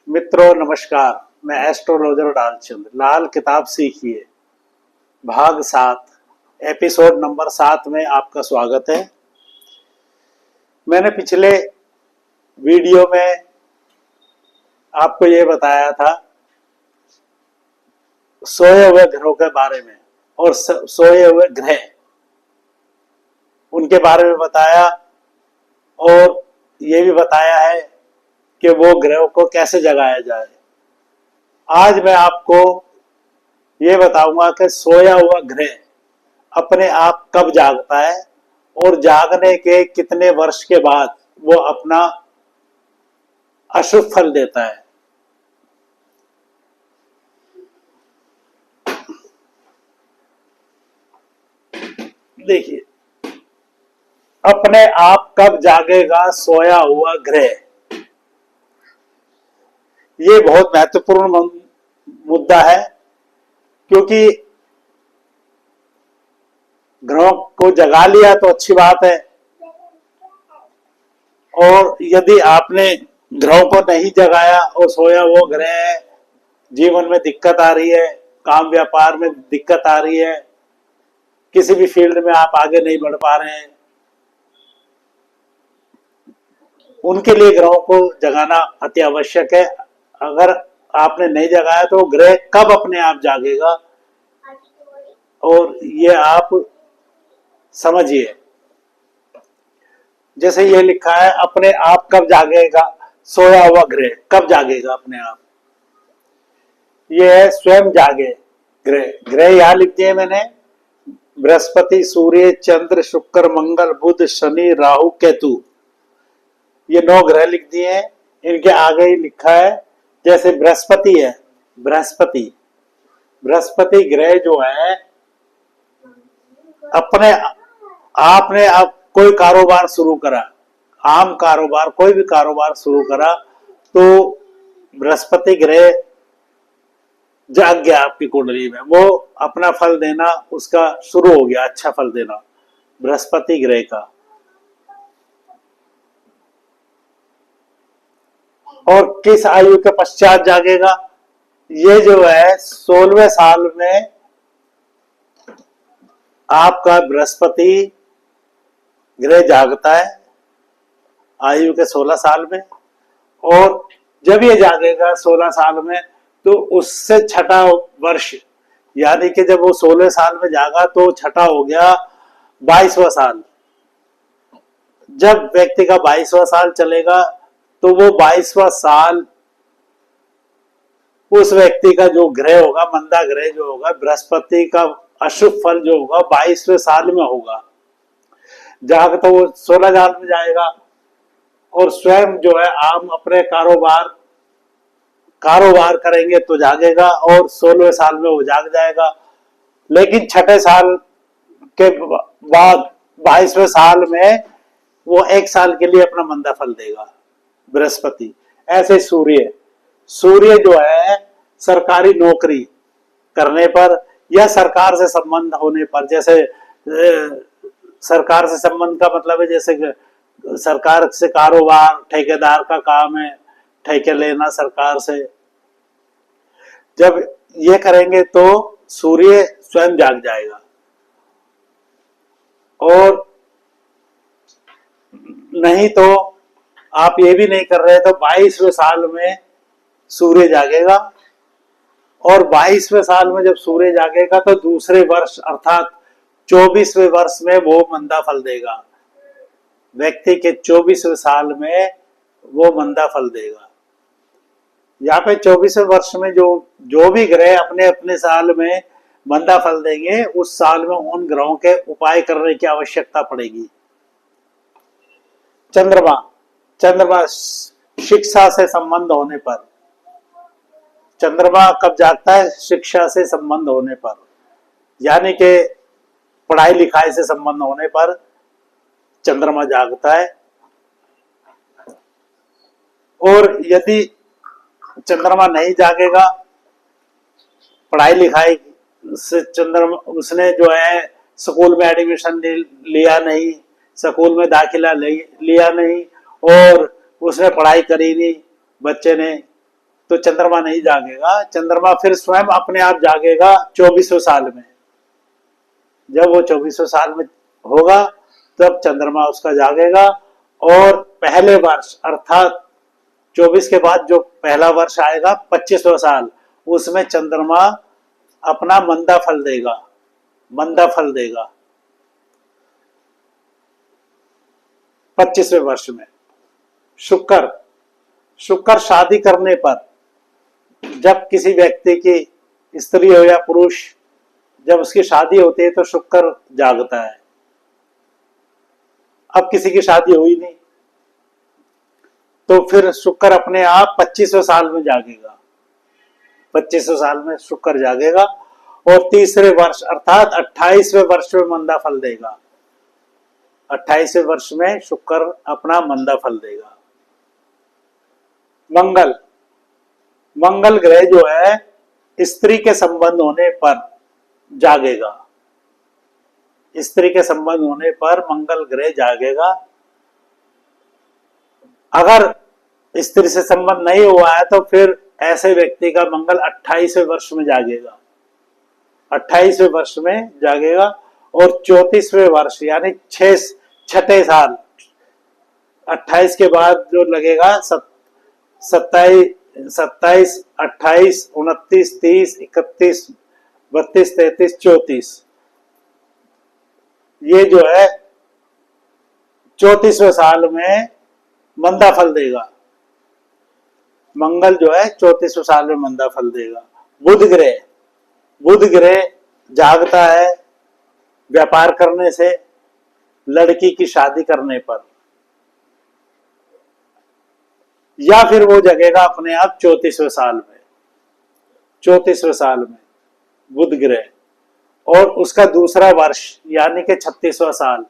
मित्रों नमस्कार। मैं एस्ट्रोलॉजर डालचंद। लाल किताब सीखिए भाग 7 एपिसोड नंबर 7 में आपका स्वागत है। मैंने पिछले वीडियो में आपको ये बताया था सोए हुए ग्रहों के बारे में और सोए हुए ग्रह उनके बारे में बताया और ये भी बताया है कि वो ग्रहों को कैसे जगाया जाए। आज मैं आपको ये बताऊंगा कि सोया हुआ ग्रह अपने आप कब जागता है और जागने के कितने वर्ष के बाद वो अपना अशुभ फल देता है। देखिए, अपने आप कब जागेगा सोया हुआ ग्रह, ये बहुत महत्वपूर्ण मुद्दा है, क्योंकि ग्रहों को जगा लिया तो अच्छी बात है, और यदि आपने ग्रहों को नहीं जगाया और सोया वो ग्रह जीवन में दिक्कत आ रही है, काम व्यापार में दिक्कत आ रही है, किसी भी फील्ड में आप आगे नहीं बढ़ पा रहे हैं, उनके लिए ग्रहों को जगाना अति आवश्यक है। अगर आपने नहीं जगाया तो ग्रह कब अपने आप जागेगा, और ये आप समझिए। जैसे ये लिखा है, अपने आप कब जागेगा सोया हुआ ग्रह, कब जागेगा अपने आप। ये है स्वयं जागे ग्रह। ग्रह यहां लिख दिए मैंने, बृहस्पति, सूर्य, चंद्र, शुक्र, मंगल, बुध, शनि, राहु, केतु, ये 9 ग्रह लिख दिए हैं। इनके आगे ही लिखा है, जैसे बृहस्पति है, बृहस्पति ग्रह जो है अपने आपने अब कोई कारोबार शुरू करा, आम कारोबार, कोई भी कारोबार शुरू करा, तो बृहस्पति ग्रह जाग गया आपकी कुंडली में, वो अपना फल देना उसका शुरू हो गया, अच्छा फल देना बृहस्पति ग्रह का। और किस आयु के पश्चात जागेगा, ये जो है 16वें साल में आपका बृहस्पति ग्रह जागता है, आयु के 16 साल में। और जब ये जागेगा 16 साल में, तो उससे छठा वर्ष, यानी कि जब वो 16 साल में जागा तो छठा हो गया 22वां साल। जब व्यक्ति का 22वां साल चलेगा तो वो 22वां साल उस व्यक्ति का जो ग्रह होगा, मंदा ग्रह जो होगा, बृहस्पति का अशुभ फल जो होगा 22वें साल में होगा। जाग तो वो 16 साल में जाएगा, और स्वयं जो है आम अपने कारोबार करेंगे तो जागेगा, और 16वें साल में वो जाग जाएगा। लेकिन छठे साल के बाद 22वें साल में वो 1 साल के लिए अपना मंदा फल देगा बृहस्पति। ऐसे सूर्य जो है सरकारी नौकरी करने पर या सरकार से संबंध होने पर, जैसे सरकार से संबंध का मतलब है जैसे सरकार से कारोबार, ठेकेदार का काम है ठेके लेना सरकार से, जब ये करेंगे तो सूर्य स्वयं जाग जाएगा। और नहीं तो आप ये भी नहीं कर रहे तो 22वें साल में सूर्य जागेगा, और 22वें साल में जब सूर्य जागेगा तो दूसरे वर्ष अर्थात 24वें वर्ष में वो मंदा फल देगा। व्यक्ति के 24वें साल में वो मंदा फल देगा। यहाँ पे 24वें वर्ष में जो भी ग्रह अपने अपने साल में मंदा फल देंगे, उस साल में उन ग्रहों के उपाय करने की आवश्यकता पड़ेगी। चंद्रमा शिक्षा से संबंध होने पर, चंद्रमा कब जागता है, शिक्षा से संबंध होने पर, यानी कि पढ़ाई लिखाई से संबंध होने पर चंद्रमा जागता है। और यदि चंद्रमा नहीं जागेगा, पढ़ाई लिखाई से चंद्रमा, उसने जो है स्कूल में एडमिशन लिया नहीं, स्कूल में दाखिला लिया नहीं, और उसने पढ़ाई करी नहीं बच्चे ने, तो चंद्रमा नहीं जागेगा। चंद्रमा फिर स्वयं अपने आप जागेगा 24वें साल में। जब वो 24वें साल में होगा तब चंद्रमा उसका जागेगा, और पहले वर्ष अर्थात 24 के बाद जो पहला वर्ष आएगा 25वां साल, उसमें चंद्रमा अपना मंदा फल देगा, मंदा फल देगा 25वें वर्ष में। शुक्र, शुक्र शादी करने पर, जब किसी व्यक्ति की स्त्री हो या पुरुष, जब उसकी शादी होती है तो शुक्र जागता है। अब किसी की शादी हुई नहीं तो फिर शुक्र अपने आप 25वें साल में जागेगा, 25वें साल में शुक्र जागेगा, और तीसरे वर्ष अर्थात 28वें वर्ष में मंदा फल देगा। 28वें वर्ष में शुक्र अपना मंदा फल देगा। मंगल, मंगल ग्रह जो है स्त्री के संबंध होने पर जागेगा। स्त्री के संबंध होने पर मंगल ग्रह जागेगा। अगर स्त्री से संबंध नहीं हुआ है तो फिर ऐसे व्यक्ति का मंगल 28वें वर्ष में जागेगा, 28वें वर्ष में जागेगा, और 34वें वर्ष यानी छठे साल, 28 के बाद जो लगेगा 27, 28, 29, 30, 31, 32, 33, 34, ये जो है 34वें साल में मंदा फल देगा। मंगल जो है 34वें साल में मंदा फल देगा। बुध ग्रह, बुध ग्रह जागता है व्यापार करने से, लड़की की शादी करने पर, या फिर वो जगेगा अपने आप 34वें साल में, 34वें साल में बुध ग्रह, और उसका दूसरा वर्ष यानी कि 36वां साल,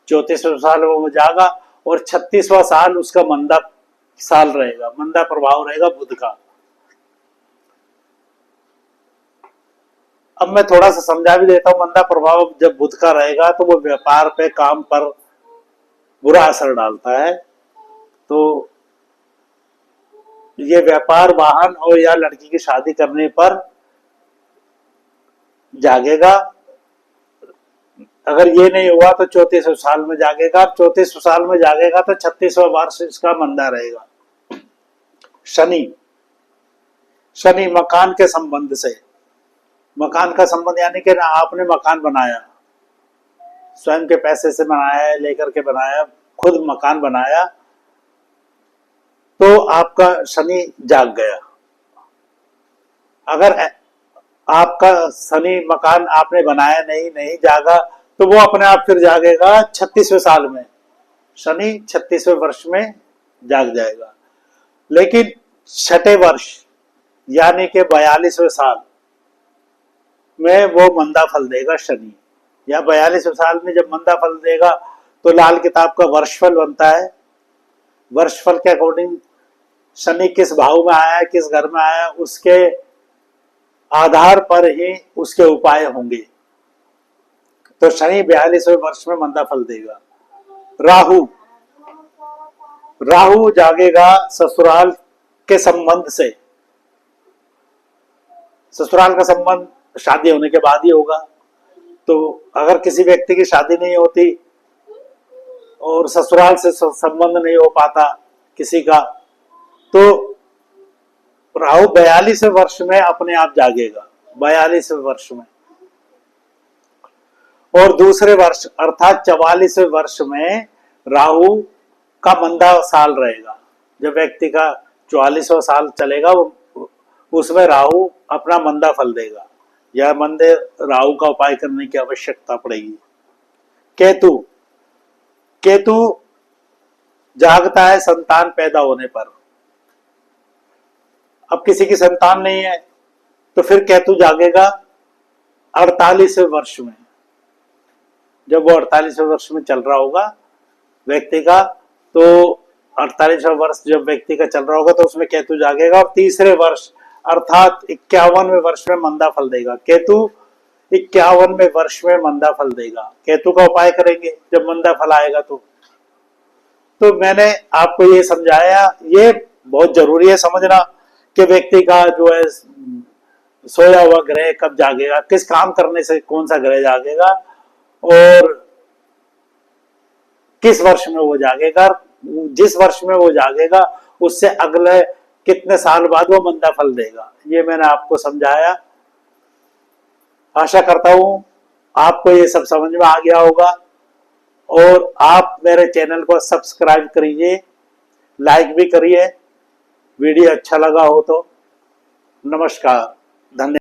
34वें साल वो जागा और 36वां साल उसका मंदा साल रहेगा, मंदा प्रभाव रहेगा बुध का। अब मैं थोड़ा सा समझा भी देता हूं। मंदा प्रभाव जब बुध का रहेगा तो वो व्यापार पे, काम पर बुरा असर डालता है। तो ये व्यापार, वाहन और या लड़की की शादी करने पर जागेगा। अगर ये नहीं हुआ तो 34वें साल में जागेगा। 34वें साल में जागेगा तो 36वां वर्ष इसका मंदा रहेगा। शनि, शनि मकान के संबंध से, मकान का संबंध यानी कि ना आपने मकान बनाया, स्वयं के पैसे से बनाया है, लेकर के बनाया, खुद मकान बनाया, तो आपका शनि जाग गया। अगर आपका शनि मकान आपने बनाया नहीं जागा तो वो अपने आप फिर जागेगा 36वें साल में। शनि 36वें वर्ष में जाग जाएगा। लेकिन छठे वर्ष यानी कि 42वें साल में वो मंदा फल देगा शनि, या 42वें साल में जब मंदा फल देगा तो लाल किताब का वर्षफल बनता है। वर्षफल के अकॉर्डिंग शनि किस भाव में आया है, किस घर में आया है, उसके आधार पर ही उसके उपाय होंगे। तो शनि 42वें वर्ष में मंदा फल देगा। राहु, राहु जागेगा ससुराल के संबंध से। ससुराल का संबंध शादी होने के बाद ही होगा। तो अगर किसी व्यक्ति की शादी नहीं होती और ससुराल से संबंध नहीं हो पाता किसी का, तो राहु 42वें वर्ष में अपने आप जागेगा, 42वें वर्ष में। और दूसरे वर्ष अर्थात 44वें वर्ष में राहु का मंदा साल रहेगा। जब व्यक्ति का 44वां साल चलेगा उसमें राहु अपना मंदा फल देगा। यह मंदे राहु का उपाय करने की आवश्यकता पड़ेगी। केतु, केतु जागता है संतान पैदा होने पर। अब किसी की संतान नहीं है तो फिर केतु जागेगा 48वें वर्ष में। जब वो 48वें वर्ष में चल रहा होगा व्यक्ति का, तो 48वां वर्ष जब व्यक्ति का चल रहा होगा तो उसमें केतु जागेगा, और तीसरे वर्ष अर्थात 51वें वर्ष में मंदा फल देगा। केतु 51वें वर्ष में मंदा फल देगा। केतु का उपाय करेंगे जब मंदा फल आएगा। तो मैंने आपको ये समझाया, ये बहुत जरूरी है समझना कि व्यक्ति का जो है सोया हुआ ग्रह कब जागेगा, किस काम करने से कौन सा ग्रह जागेगा और किस वर्ष में वो जागेगा, जिस वर्ष में वो जागेगा उससे अगले कितने साल बाद वो मंदा फल देगा। ये मैंने आपको समझाया। आशा करता हूं आपको ये सब समझ में आ गया होगा और आप मेरे चैनल को सब्सक्राइब करिए, लाइक भी करिए, वीडियो अच्छा लगा हो तो। नमस्कार, धन्यवाद।